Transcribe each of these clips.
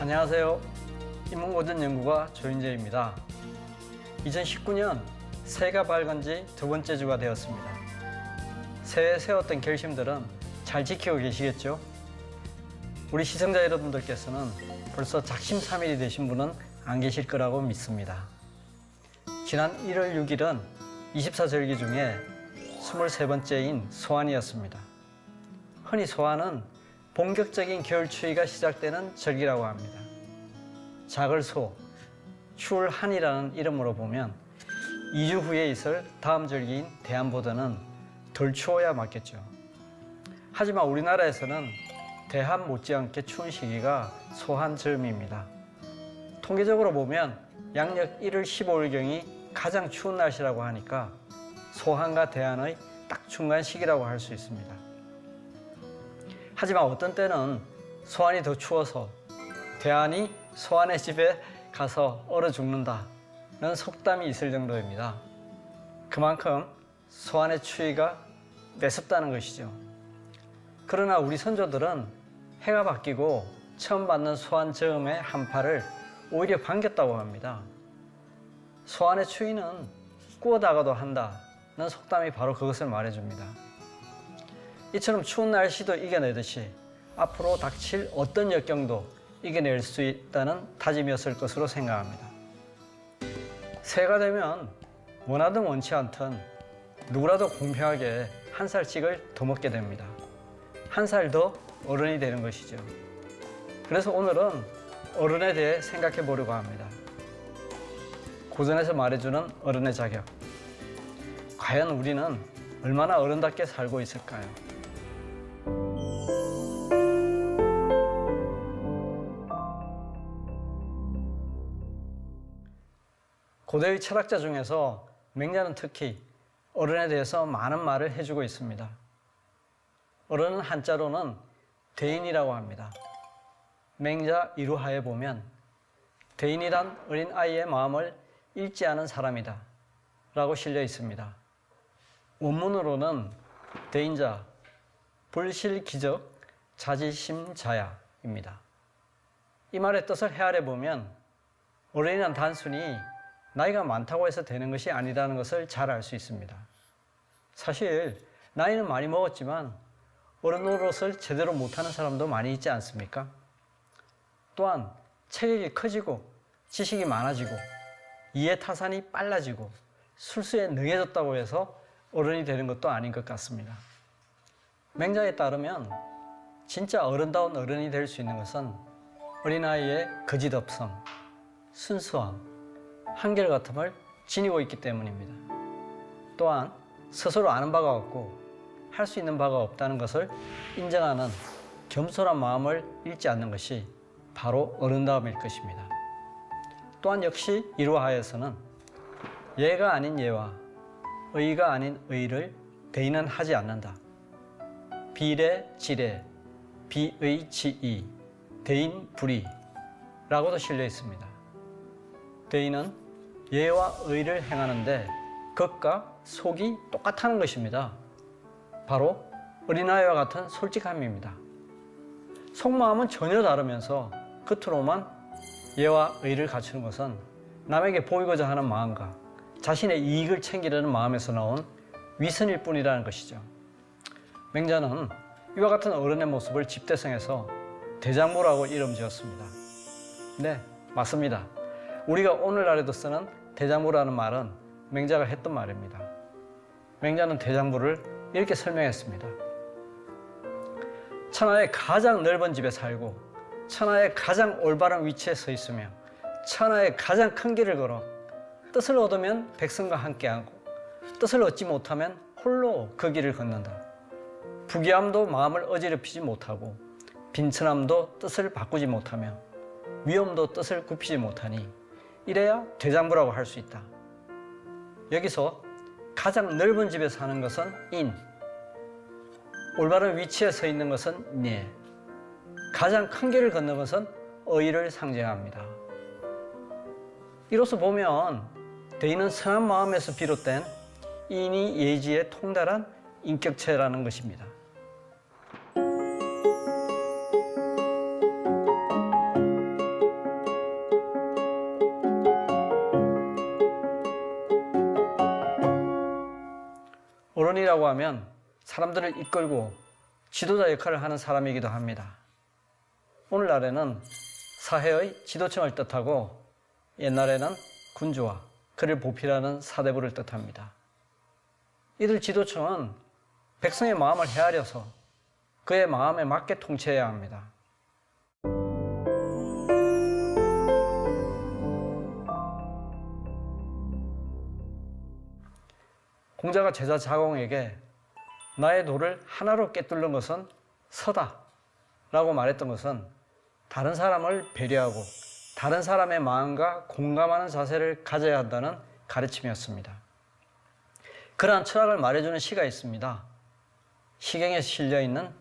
안녕하세요. 인문고전 연구가 조인재입니다. 2019년 새해가 밝은 지 두 번째 주가 되었습니다. 새해에 세웠던 결심들은 잘 지키고 계시겠죠? 우리 시청자 여러분들께서는 벌써 작심삼일이 되신 분은 안 계실 거라고 믿습니다. 지난 1월 6일은 24절기 중에 23번째인 소환이었습니다. 흔히 소환은 본격적인 겨울 추위가 시작되는 절기라고 합니다. 작을소, 추울한이라는 이름으로 보면 2주 후에 있을 다음 절기인 대한보다는 덜 추워야 맞겠죠. 하지만 우리나라에서는 대한 못지않게 추운 시기가 소한절미입니다. 통계적으로 보면 양력 1월 15일경이 가장 추운 날씨라고 하니까 소한과 대한의 딱 중간 시기라고 할 수 있습니다. 하지만 어떤 때는 소한이 더 추워서 대한이 소한의 집에 가서 얼어 죽는다는 속담이 있을 정도입니다. 그만큼 소한의 추위가 매섭다는 것이죠. 그러나 우리 선조들은 해가 바뀌고 처음 받는 소한 저음의 한파를 오히려 반겼다고 합니다. 소한의 추위는 꾸어다가도 한다는 속담이 바로 그것을 말해줍니다. 이처럼 추운 날씨도 이겨내듯이 앞으로 닥칠 어떤 역경도 이겨낼 수 있다는 다짐이었을 것으로 생각합니다. 새해가 되면 원하든 원치 않든 누구라도 공평하게 한 살씩을 더 먹게 됩니다. 한 살 더 어른이 되는 것이죠. 그래서 오늘은 어른에 대해 생각해 보려고 합니다. 고전에서 말해주는 어른의 자격. 과연 우리는 얼마나 어른답게 살고 있을까요? 고대의 철학자 중에서 맹자는 특히 어른에 대해서 많은 말을 해주고 있습니다. 어른은 한자로는 대인이라고 합니다. 맹자 이루하에 보면 대인이란 어린 아이의 마음을 읽지 않은 사람이다 라고 실려 있습니다. 원문으로는 대인자, 불실기적, 자지심자야입니다. 이 말의 뜻을 헤아려 보면 어른이란 단순히 나이가 많다고 해서 되는 것이 아니라는 것을 잘 알 수 있습니다. 사실 나이는 많이 먹었지만 어른 노릇을 제대로 못하는 사람도 많이 있지 않습니까? 또한 체격이 커지고 지식이 많아지고 이해타산이 빨라지고 술수에 능해졌다고 해서 어른이 되는 것도 아닌 것 같습니다. 맹자에 따르면 진짜 어른다운 어른이 될 수 있는 것은 어린아이의 거짓없음, 순수함, 한결같음을 지니고 있기 때문입니다. 또한 스스로 아는 바가 없고 할 수 있는 바가 없다는 것을 인정하는 겸손한 마음을 잃지 않는 것이 바로 어른다움일 것입니다. 또한 역시 이루하에서는 예가 아닌 예와 의가 아닌 의를 대인은 하지 않는다. 비례, 지례, 비의, 지의, 대인, 불의 라고도 실려 있습니다. 대인은 예와 의를 행하는데 겉과 속이 똑같다는 것입니다. 바로 어린아이와 같은 솔직함입니다. 속마음은 전혀 다르면서 겉으로만 예와 의를 갖추는 것은 남에게 보이고자 하는 마음과 자신의 이익을 챙기려는 마음에서 나온 위선일 뿐이라는 것이죠. 맹자는 이와 같은 어른의 모습을 집대성에서 대장부라고 이름 지었습니다. 네, 맞습니다. 우리가 오늘날에도 쓰는 대장부라는 말은 맹자가 했던 말입니다. 맹자는 대장부를 이렇게 설명했습니다. 천하의 가장 넓은 집에 살고 천하의 가장 올바른 위치에 서 있으며 천하의 가장 큰 길을 걸어 뜻을 얻으면 백성과 함께하고 뜻을 얻지 못하면 홀로 그 길을 걷는다. 부귀함도 마음을 어지럽히지 못하고 빈천함도 뜻을 바꾸지 못하며 위엄도 뜻을 굽히지 못하니 이래야 대장부라고 할 수 있다. 여기서 가장 넓은 집에 사는 것은 인, 올바른 위치에 서 있는 것은 네, 가장 큰 길을 걷는 것은 의를 상징합니다. 이로써 보면 대인은 선한 마음에서 비롯된 인이 예지에 통달한 인격체라는 것입니다. 군주라고 하면 사람들을 이끌고 지도자 역할을 하는 사람이기도 합니다. 오늘날에는 사회의 지도층을 뜻하고 옛날에는 군주와 그를 보필하는 사대부를 뜻합니다. 이들 지도층은 백성의 마음을 헤아려서 그의 마음에 맞게 통치해야 합니다. 공자가 제자 자공에게 나의 노를 하나로 꿰뚫는 것은 서다 라고 말했던 것은 다른 사람을 배려하고 다른 사람의 마음과 공감하는 자세를 가져야 한다는 가르침이었습니다. 그러한 철학을 말해주는 시가 있습니다. 시경에 실려있는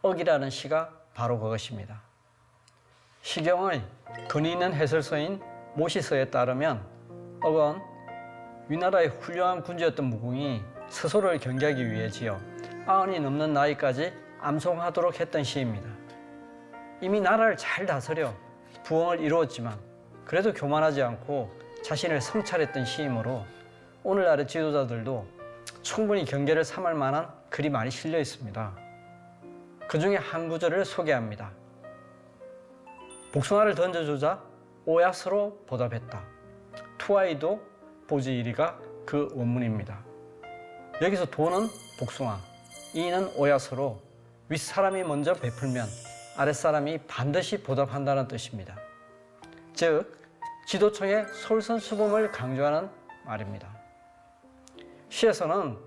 억이라는 시가 바로 그것입니다. 시경의 근위 있는 해설서인 모시서에 따르면 억은 위나라의 훌륭한 군주였던 무궁이 스스로를 경계하기 위해 지어 90이 넘는 나이까지 암송하도록 했던 시입니다. 이미 나라를 잘 다스려 부흥을 이루었지만 그래도 교만하지 않고 자신을 성찰했던 시이므로 오늘날의 지도자들도 충분히 경계를 삼을 만한 글이 많이 실려 있습니다. 그 중에 한 구절을 소개합니다. 복숭아를 던져주자 오야스로 보답했다. 투아이도 보지이리가 그 원문입니다. 여기서 도는 복숭아, 이는 오야스로 윗사람이 먼저 베풀면 아랫사람이 반드시 보답한다는 뜻입니다. 즉, 지도층의 솔선수범을 강조하는 말입니다. 시에서는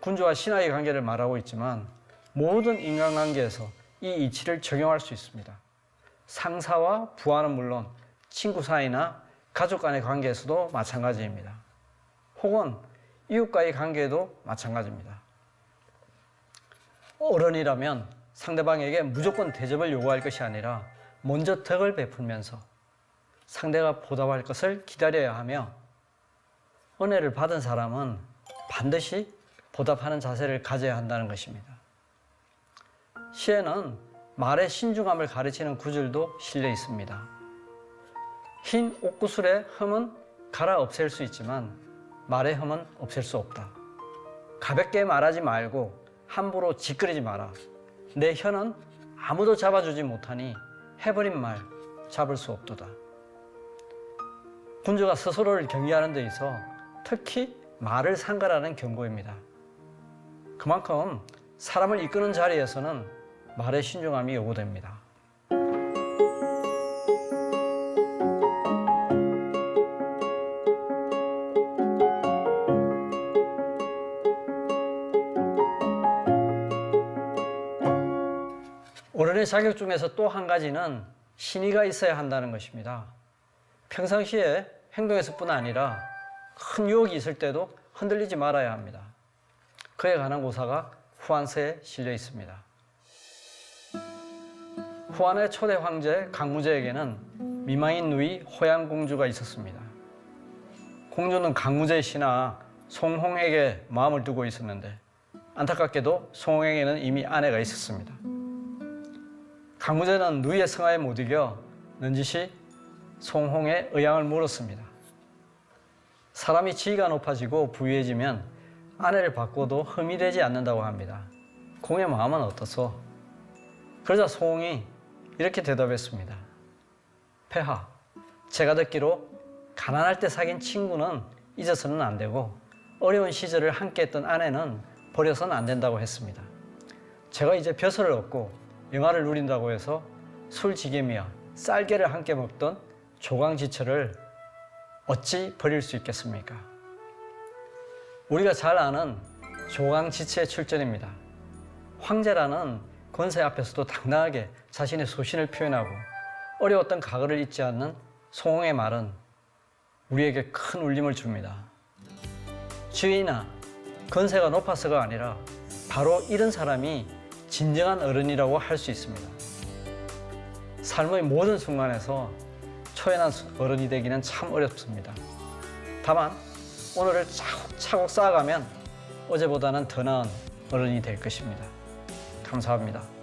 군주와 신하의 관계를 말하고 있지만 모든 인간관계에서 이 이치를 적용할 수 있습니다. 상사와 부하는 물론 친구 사이나 가족 간의 관계에서도 마찬가지입니다. 혹은 이웃과의 관계에도 마찬가지입니다. 어른이라면 상대방에게 무조건 대접을 요구할 것이 아니라 먼저 덕을 베풀면서 상대가 보답할 것을 기다려야 하며 은혜를 받은 사람은 반드시 보답하는 자세를 가져야 한다는 것입니다. 시에는 말의 신중함을 가르치는 구절도 실려 있습니다. 흰 옥구슬의 흠은 갈아 없앨 수 있지만 말의 흠은 없앨 수 없다. 가볍게 말하지 말고 함부로 짓거리지 마라. 내 혀는 아무도 잡아주지 못하니 해버린 말 잡을 수 없도다. 군주가 스스로를 경계하는 데 있어 특히 말을 상가라는 경고입니다. 그만큼 사람을 이끄는 자리에서는 말의 신중함이 요구됩니다. 어른의 자격 중에서 또 한 가지는 신의가 있어야 한다는 것입니다. 평상시에 행동에서뿐 아니라 큰 유혹이 있을 때도 흔들리지 말아야 합니다. 그에 관한 고사가 후한서에 실려 있습니다. 후한의 초대 황제 강무제에게는 미망인 누이 호양공주가 있었습니다. 공주는 강무제의 신하 송홍에게 마음을 두고 있었는데 안타깝게도 송홍에게는 이미 아내가 있었습니다. 강무제는 누이의 성화에 못 이겨 넌지시 송홍의 의향을 물었습니다. 사람이 지위가 높아지고 부유해지면 아내를 바꿔도 흠이 되지 않는다고 합니다. 공의 마음은 어떻소? 그러자 송홍이 이렇게 대답했습니다. 폐하, 제가 듣기로 가난할 때 사귄 친구는 잊어서는 안 되고 어려운 시절을 함께 했던 아내는 버려서는 안 된다고 했습니다. 제가 이제 벼슬을 얻고 영화를 누린다고 해서 술지겜이와 쌀개를 함께 먹던 조강지처를 어찌 버릴 수 있겠습니까? 우리가 잘 아는 조강지처의 출전입니다. 황제라는 권세 앞에서도 당당하게 자신의 소신을 표현하고 어려웠던 과거를 잊지 않는 송홍의 말은 우리에게 큰 울림을 줍니다. 지위나 권세가 높아서가 아니라 바로 이런 사람이 진정한 어른이라고 할 수 있습니다. 삶의 모든 순간에서 초연한 어른이 되기는 참 어렵습니다. 다만 오늘을 차곡차곡 쌓아가면 어제보다는 더 나은 어른이 될 것입니다. 감사합니다.